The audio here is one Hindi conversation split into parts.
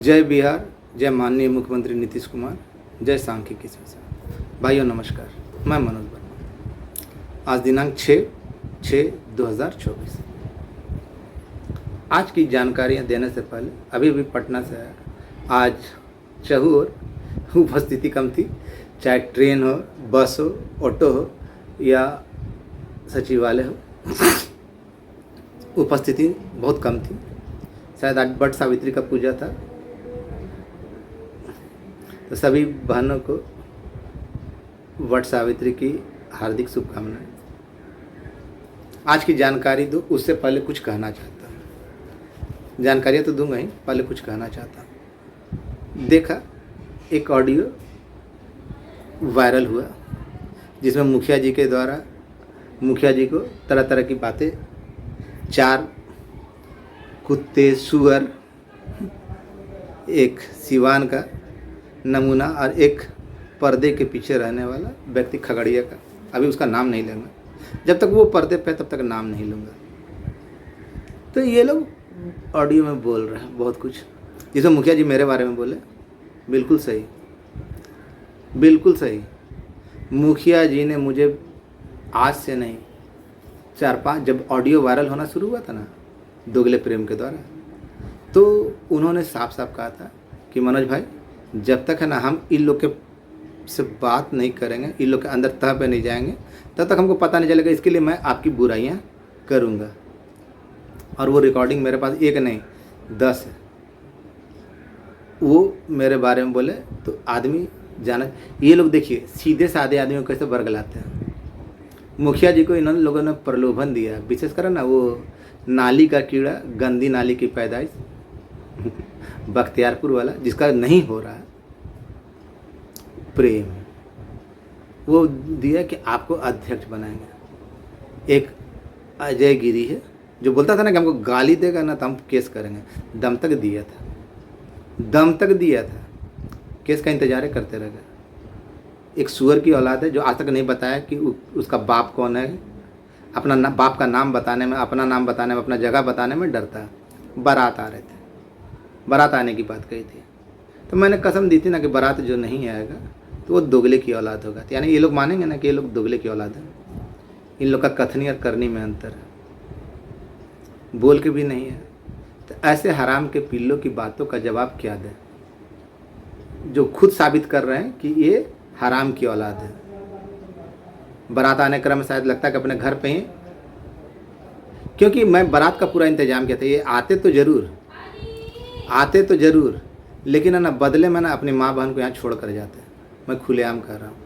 जय बिहार, जय माननीय मुख्यमंत्री नीतीश कुमार, जय सांख्यिकी संस्थान। भाइयों नमस्कार, मैं मनोज वर्मा। आज दिनांक 6/6/2024। आज की जानकारियां देने से पहले अभी पटना से आया। आज चहु और उपस्थिति कम थी, चाहे ट्रेन हो, बस हो, ऑटो हो या सचिवालय हो, उपस्थिति बहुत कम थी। शायद आज वट सावित्री का पूजा था, तो सभी बहनों को वट सावित्री की हार्दिक शुभकामनाएं। आज की जानकारी दो, उससे पहले कुछ कहना चाहता हूँ। जानकारियाँ तो दूंगा ही, पहले कुछ कहना चाहता हूँ। देखा एक ऑडियो वायरल हुआ जिसमें मुखिया जी के द्वारा मुखिया जी को तरह तरह की बातें, 4 कुत्ते, सुअर, एक सिवान का नमूना और एक पर्दे के पीछे रहने वाला व्यक्ति खगड़िया का, अभी उसका नाम नहीं लूँगा, जब तक वो पर्दे पे तब तक नाम नहीं लूँगा। तो ये लोग ऑडियो में बोल रहे हैं बहुत कुछ, जिसमें मुखिया जी मेरे बारे में बोले। बिल्कुल सही, बिल्कुल सही। मुखिया जी ने मुझे आज से नहीं 4-5, जब ऑडियो वायरल होना शुरू हुआ था ना दोगले प्रेम के द्वारा, तो उन्होंने साफ साफ कहा था कि मनोज भाई, जब तक है ना हम इन लोग के से बात नहीं करेंगे, इन लोग के अंदर तह पे नहीं जाएंगे, तब तक हमको पता नहीं चलेगा। इसके लिए मैं आपकी बुराइयां करूंगा। और वो रिकॉर्डिंग मेरे पास एक नहीं 10 है। वो मेरे बारे में बोले तो आदमी जाना। ये लोग देखिए सीधे साधे आदमियों को कैसे बरगलाते हैं। मुखिया जी को इन लोगों ने प्रलोभन दिया, विशेषकर ना वो नाली का कीड़ा, गंदी नाली की पैदाइश बख्तियारपुर वाला, जिसका नहीं हो रहा है प्रेम, वो दिया कि आपको अध्यक्ष बनाएंगे। एक अजय गिरी है जो बोलता था ना कि हमको गाली देगा ना तो हम केस करेंगे, दम तक दिया था, दम तक दिया था। केस का इंतजार करते रह गए। एक सुअर की औलाद है जो आज तक नहीं बताया कि उसका बाप कौन है। अपना बाप का नाम बताने में, अपना नाम बताने में, अपना जगह बताने में डरता है। बारात आ रहे थे, बारात आने की बात कही थी, तो मैंने कसम दी थी ना कि बारात जो नहीं आएगा तो वो दोगले की औलाद होगा। तो यानी ये लोग मानेंगे ना कि ये लोग दोगले की औलाद है। इन लोग का कथनी और करनी में अंतर है, बोल के भी नहीं है। तो ऐसे हराम के पिल्लों की बातों का जवाब क्या दें, जो खुद साबित कर रहे हैं कि ये हराम की औलाद है। बारात आने क्रम में शायद लगता है कि अपने घर पे ही, क्योंकि मैं बारात का पूरा इंतजाम किया था। ये आते तो ज़रूर, लेकिन है ना बदले में ना अपनी माँ बहन को यहाँ छोड़ कर जाते हैं। मैं खुलेआम कह रहा हूँ।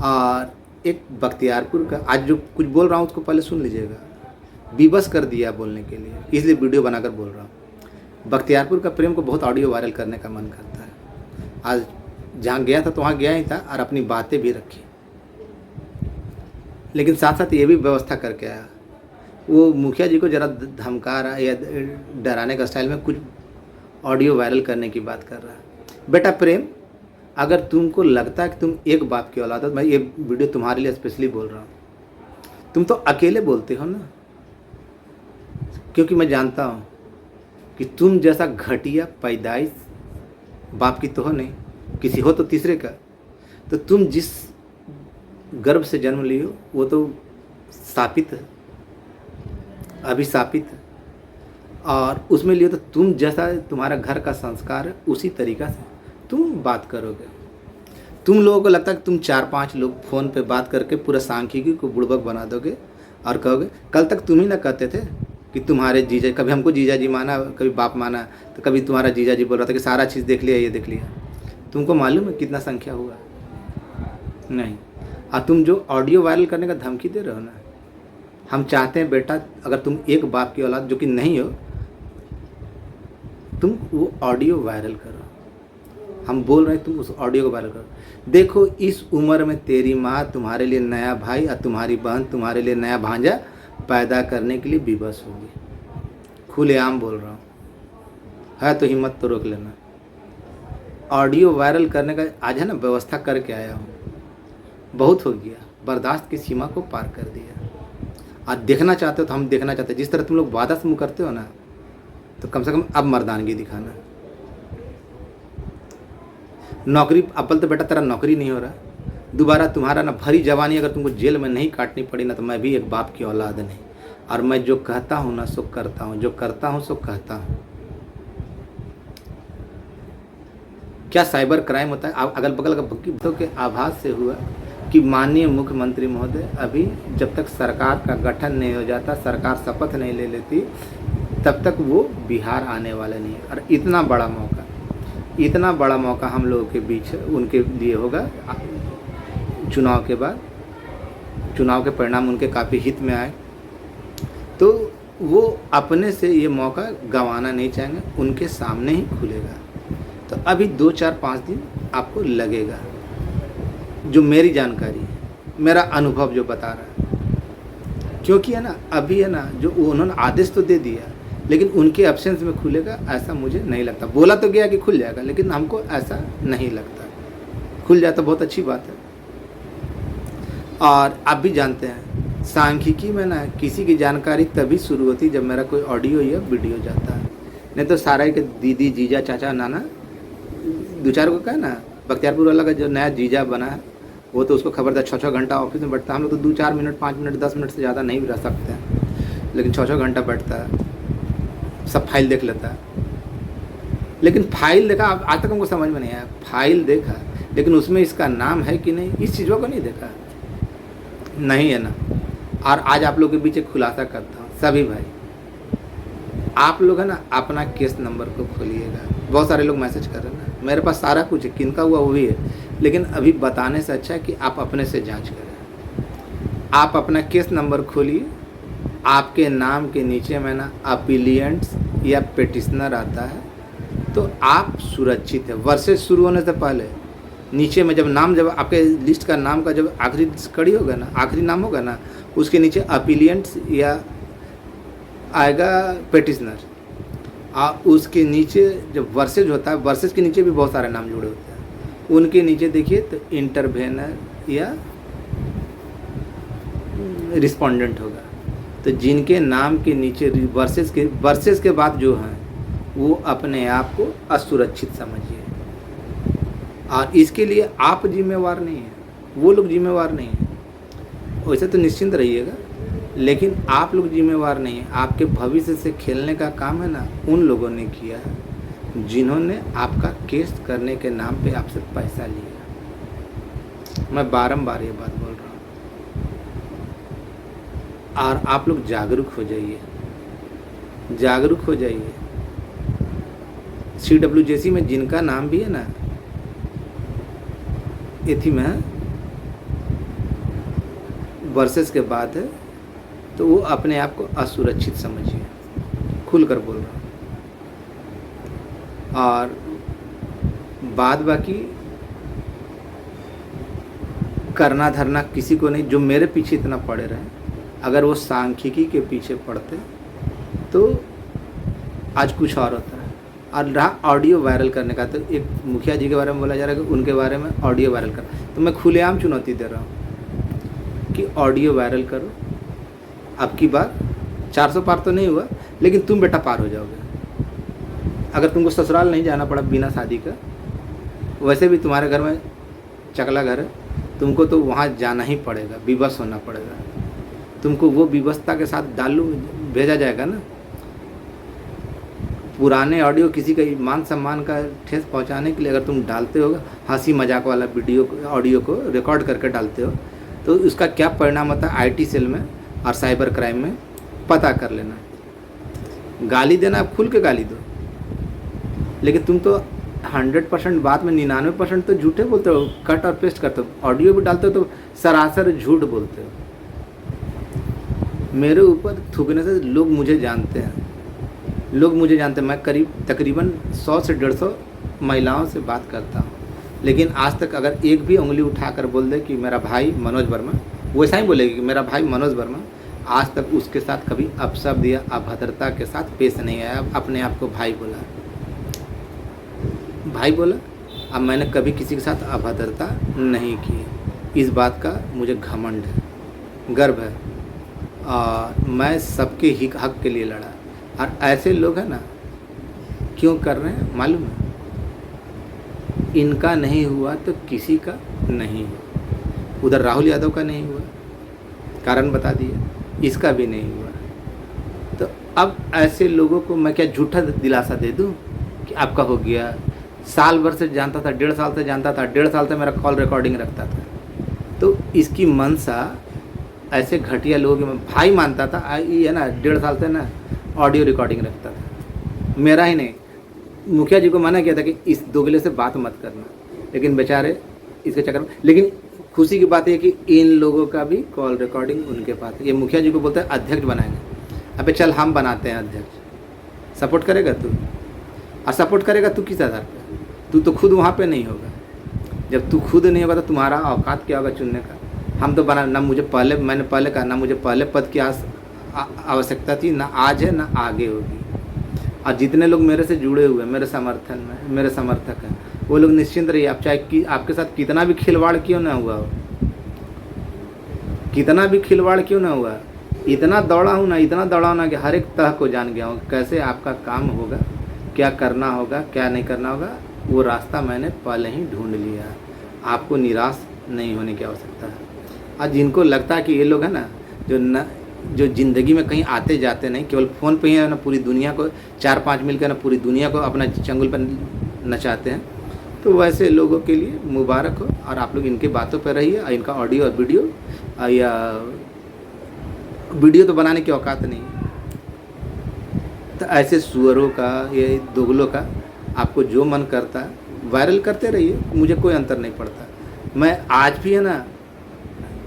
और एक बख्तियारपुर का आज जो कुछ बोल रहा हूँ उसको पहले सुन लीजिएगा। विवश कर दिया बोलने के लिए, इसलिए वीडियो बनाकर बोल रहा हूँ। बख्तियारपुर का प्रेम को बहुत ऑडियो वायरल करने का मन करता है। आज जहाँ गया था तो वहाँ गया ही था और अपनी बातें भी रखी, लेकिन साथ साथ ये भी व्यवस्था करके आया। वो मुखिया जी को ज़रा धमका रहा है या डराने का स्टाइल में कुछ ऑडियो वायरल करने की बात कर रहा है। बेटा प्रेम, अगर तुमको लगता है कि तुम एक बाप की औलाद हो, मैं ये वीडियो तुम्हारे लिए स्पेशली बोल रहा हूँ। तुम तो अकेले बोलते हो ना, क्योंकि मैं जानता हूँ कि तुम जैसा घटिया पैदाइश बाप की तो हो नहीं, किसी हो तो तीसरे का। तो तुम जिस गर्भ से जन्म लियो वो तो शापित है, अभिशापित है, और उसमें लिए तो तुम जैसा तुम्हारा घर का संस्कार है उसी तरीक़ा से तुम बात करोगे। तुम लोगों को लगता है कि तुम 4-5 लोग फ़ोन पे बात करके पूरा सांख्यिकी को बुड़बक बना दोगे और कहोगे कल तक तुम ही ना कहते थे कि तुम्हारे जीजा, कभी हमको जीजा जी माना, कभी बाप माना, तो कभी तुम्हारा जीजा जी बोल रहा था कि सारा चीज़ देख लिया, ये देख लिया। तुमको मालूम है कितना संख्या हुआ? नहीं। और तुम जो ऑडियो वायरल करने का धमकी दे रहे हो ना, हम चाहते हैं बेटा अगर तुम एक बाप की औलाद जो कि नहीं हो, तुम वो ऑडियो वायरल करो। हम बोल रहे हैं तुम उस ऑडियो को वायरल करो। देखो इस उम्र में तेरी माँ तुम्हारे लिए नया भाई और तुम्हारी बहन तुम्हारे लिए नया भांजा पैदा करने के लिए विवश होगी। खुलेआम बोल रहा हूँ, है तो हिम्मत तो रोक लेना। ऑडियो वायरल करने का आज है ना व्यवस्था करके आया हूँ। बहुत हो गया, बर्दाश्त की सीमा को पार कर दिया। आज देखना चाहते हो तो हम देखना चाहते हैं। जिस तरह तुम लोग वादा से मुँह करते हो ना, तो कम से कम अब मर्दानगी दिखाना। नौकरी अव्वल तो बेटा तेरा नौकरी नहीं हो रहा, दोबारा तुम्हारा ना भरी जवानी अगर तुमको जेल में नहीं काटनी पड़ी ना, तो मैं भी एक बाप की औलाद नहीं। और मैं जो कहता हूँ ना सो करता हूँ, जो करता हूँ सो कहता हूँ। क्या साइबर क्राइम होता है? अगल बगल के आभास से हुआ कि माननीय मुख्यमंत्री महोदय अभी जब तक सरकार का गठन नहीं हो जाता, सरकार शपथ नहीं ले लेती, तब तक वो बिहार आने वाले नहीं है। और इतना बड़ा मौका हम लोगों के बीच उनके लिए होगा। चुनाव के बाद चुनाव के परिणाम उनके काफ़ी हित में आए, तो वो अपने से ये मौका गंवाना नहीं चाहेंगे, उनके सामने ही खुलेगा। तो अभी 2-4-5 दिन आपको लगेगा। जो मेरी जानकारी है, मेरा अनुभव जो बता रहा है, क्योंकि है ना अभी है ना जो उन्होंने आदेश तो दे दिया, लेकिन उनके एब्सेंस में खुलेगा ऐसा मुझे नहीं लगता। बोला तो गया कि खुल जाएगा, लेकिन हमको ऐसा नहीं लगता। खुल जाए तो बहुत अच्छी बात है। और आप भी जानते हैं सांख्यिकी में ना किसी की जानकारी तभी शुरू होती जब मेरा कोई ऑडियो या वीडियो जाता है, नहीं तो सारा के दीदी जीजा चाचा नाना 2-4 को का ना बख्तियारपुर वाला का जो नया जीजा बना है वो तो उसको खबर था 6-6 घंटा ऑफिस में बैठता है। हम लोग तो 2-4 मिनट 5 मिनट 10 मिनट से ज़्यादा नहीं रह सकते हैं, लेकिन 6-6 घंटा बैठता है, सब फाइल देख लेता है। लेकिन फाइल देखा आज तक हमको समझ में नहीं आया। फाइल देखा लेकिन उसमें इसका नाम है कि नहीं, इस चीज़ों को नहीं देखा, नहीं है ना। और आज आप लोग के बीच एक खुलासा करता हूँ, सभी भाई आप लोग है ना अपना केस नंबर को खोलिएगा। बहुत सारे लोग मैसेज कर रहे हैं ना, मेरे पास सारा कुछ है, किनका हुआ वो भी है, लेकिन अभी बताने से अच्छा है कि आप अपने से जांच करें। आप अपना केस नंबर खोलिए, आपके नाम के नीचे में ना अपीलियंट्स या पेटिशनर आता है, तो आप सुरक्षित है। वर्सेस शुरू होने से पहले नीचे में जब आपके लिस्ट का नाम का जब आखिरी कड़ी होगा ना, आखिरी नाम होगा ना, उसके नीचे अपीलियंट्स या आएगा पेटिशनर, और उसके नीचे जब वर्सेज होता है, वर्सेज के नीचे भी बहुत सारे नाम जुड़े होते हैं, उनके नीचे देखिए तो इंटरवेनर या रिस्पोंडेंट होगा। तो जिनके नाम के नीचे वर्सेस के बाद जो हैं वो अपने आप को असुरक्षित समझिए। और इसके लिए आप जिम्मेवार नहीं हैं, वो लोग जिम्मेवार नहीं हैं, वैसे तो निश्चिंत रहिएगा, लेकिन आप लोग जिम्मेवार नहीं हैं। आपके भविष्य से खेलने का काम है ना उन लोगों ने किया है जिन्होंने आपका केस करने के नाम पे आपसे पैसा लिया। मैं बारंबार ये बात बोल रहा हूँ। और आप लोग जागरूक हो जाइए, जागरूक हो जाइए। CWJC में जिनका नाम भी है ना एथी में वर्सेस के बाद है, तो वो अपने आप को असुरक्षित समझिए, खुलकर बोल रहा हूँ। और बाद बाकी करना धरना किसी को नहीं। जो मेरे पीछे इतना पड़े रहे, अगर वो सांख्यिकी के पीछे पड़ते तो आज कुछ और होता है। और रहा ऑडियो वायरल करने का, तो एक मुखिया जी के बारे में बोला जा रहा है कि उनके बारे में ऑडियो वायरल कर, तो मैं खुलेआम चुनौती दे रहा हूँ कि ऑडियो वायरल करो। अब की बार 400 पार तो नहीं हुआ, लेकिन तुम बेटा पार हो जाओगे। अगर तुमको ससुराल नहीं जाना पड़ा बिना शादी का, वैसे भी तुम्हारे घर में चकला घर है, तुमको तो वहाँ जाना ही पड़ेगा, विवश होना पड़ेगा। तुमको वो विवशता के साथ भेजा जाएगा ना। पुराने ऑडियो किसी का मान सम्मान का ठेस पहुंचाने के लिए अगर तुम डालते हो, हंसी मजाक वाला वीडियो ऑडियो को रिकॉर्ड करके डालते हो, तो उसका क्या परिणाम होता है आईटी सेल में और साइबर क्राइम में, पता कर लेना। गाली देना आप खुल के गाली दो, लेकिन तुम तो 100% बात में 99% तो झूठे बोलते हो, कट और पेस्ट करते हो। ऑडियो भी डालते हो तो सरासर झूठ बोलते हो। मेरे ऊपर थूकने से लोग मुझे जानते हैं, मैं तकरीबन 100 से 150 महिलाओं से बात करता हूँ, लेकिन आज तक अगर एक भी उंगली उठाकर बोल दे कि मेरा भाई मनोज वर्मा, वैसा ही बोलेगी कि मेरा भाई मनोज वर्मा, आज तक उसके साथ कभी अपशब्द या अभद्रता के साथ पेश नहीं आया। अपने आप को भाई बोला। अब मैंने कभी किसी के साथ अभद्रता नहीं की। इस बात का मुझे घमंड है, गर्व है, और मैं सबके हक के लिए लड़ा। और ऐसे लोग हैं ना क्यों कर रहे हैं मालूम है? इनका नहीं हुआ तो किसी का नहीं है। उधर राहुल यादव का नहीं हुआ, कारण बता दिया, इसका भी नहीं हुआ। तो अब ऐसे लोगों को मैं क्या झूठा दिलासा दे दूं कि आपका हो गया? साल भर से जानता था, 1.5 साल से जानता था, 1.5 साल से मेरा कॉल रिकॉर्डिंग रखता था। तो इसकी मंशा ऐसे घटिया लोगों के, मैं भाई मानता था, ये है ना 1.5 साल से ना ऑडियो रिकॉर्डिंग रखता था। मेरा ही नहीं, मुखिया जी को मना किया था कि इस दोगले से बात मत करना, लेकिन बेचारे इसके चक्कर में। लेकिन खुशी की बात है कि इन लोगों का भी कॉल रिकॉर्डिंग उनके पास है। ये मुखिया जी को बोलते हैं अध्यक्ष बनाएंगे। अबे चल हम बनाते हैं अध्यक्ष, सपोर्ट करेगा तू? और सपोर्ट करेगा तू किस आधार पर? तू तो खुद वहाँ पे नहीं होगा। जब तू खुद नहीं होगा तो तुम्हारा औकात क्या होगा चुनने का? हम तो बना ना, मुझे पहले, मैंने पहले कहा ना, मुझे पहले पद की आवश्यकता थी, ना आज है ना आगे होगी। और जितने लोग मेरे से जुड़े हुए मेरे समर्थन में, मेरे समर्थक हैं, वो लोग निश्चिंत रहिए। आप चाहे कि आपके साथ कितना भी खिलवाड़ क्यों ना हुआ हो, कितना भी खिलवाड़ क्यों ना हुआ, इतना दौड़ा हूँ ना, इतना दौड़ा हूँ ना कि हर एक तह को जान गया हूँ, कैसे आपका काम होगा, क्या करना होगा, क्या नहीं करना होगा। वो रास्ता मैंने पहले ही ढूंढ लिया। आपको निराश नहीं होने की आवश्यकता है। और जिनको लगता है कि ये लोग है ना जो ज़िंदगी में कहीं आते जाते नहीं, केवल फ़ोन पे ही है ना, पूरी दुनिया को 4-5 मिलकर ना पूरी दुनिया को अपना चंगुल पर नचाते हैं, तो वैसे लोगों के लिए मुबारक हो। और आप लोग इनकी बातों पर रहिए, और इनका ऑडियो और वीडियो या वीडियो तो बनाने की औकात नहीं है। तो ऐसे सुअरों का, ये दोगलों का आपको जो मन करता है वायरल करते रहिए, मुझे कोई अंतर नहीं पड़ता। मैं आज भी है ना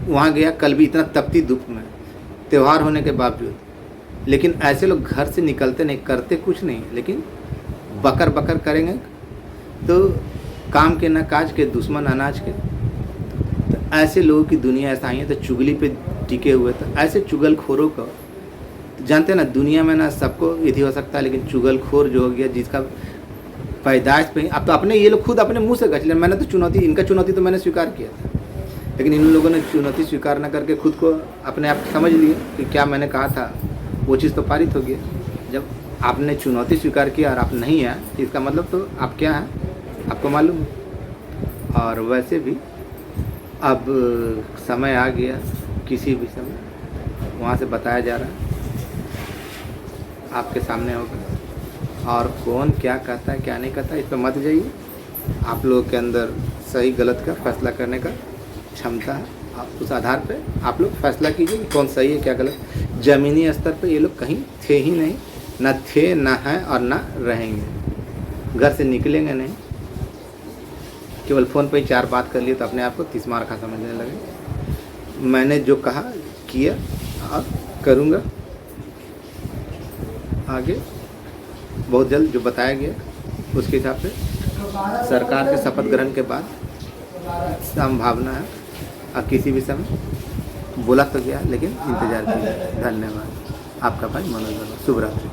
वहाँ गया, कल भी इतना तपती धूप में, त्यौहार होने के बावजूद, लेकिन ऐसे लोग घर से निकलते नहीं, करते कुछ नहीं, लेकिन बकर बकर करेंगे तो काम के न काज के, दुश्मन अनाज के। तो ऐसे लोगों की दुनिया ऐसा ही है। तो चुगली पे टिके हुए, तो ऐसे चुगलखोरों को जानते हैं ना, दुनिया में ना सबको यदि हो सकता है, लेकिन चुगलखोर जो हो गया, जिसका पैदाइश पे, अब तो अपने ये लोग खुद अपने मुंह से गच लें। मैंने तो चुनौती, इनका चुनौती तो मैंने स्वीकार किया था, लेकिन इन लोगों ने चुनौती स्वीकार न करके खुद को अपने आप समझ लिए कि क्या मैंने कहा था वो चीज़ तो पारित हो गया। जब आपने चुनौती स्वीकार किया और आप नहीं है, तो इसका मतलब तो आप क्या हैं आपको मालूम है। और वैसे भी अब समय आ गया, किसी भी समय वहाँ से बताया जा रहा है, आपके सामने होगा। और कौन क्या कहता है क्या नहीं कहता, इस पर मत जाइए। आप लोगों के अंदर सही गलत का फैसला करने का क्षमता है। आप उस आधार पे आप लोग फैसला कीजिए कि कौन सही है क्या गलत। ज़मीनी स्तर पे ये लोग कहीं थे ही नहीं, ना थे, ना हैं और ना रहेंगे। घर से निकलेंगे नहीं, केवल फ़ोन पे ही 4 बात कर लिए तो अपने आप को तिस्मार समझने लगे। मैंने जो कहा किया और करूँगा आगे, बहुत जल्द जो बताया गया उसके हिसाब से सरकार के शपथ ग्रहण के बाद संभावना है। और किसी भी समय बोला तो गया, लेकिन इंतज़ार कीजिए। धन्यवाद। आपका भाई मनोज वर्मा। शुभ रात्रि।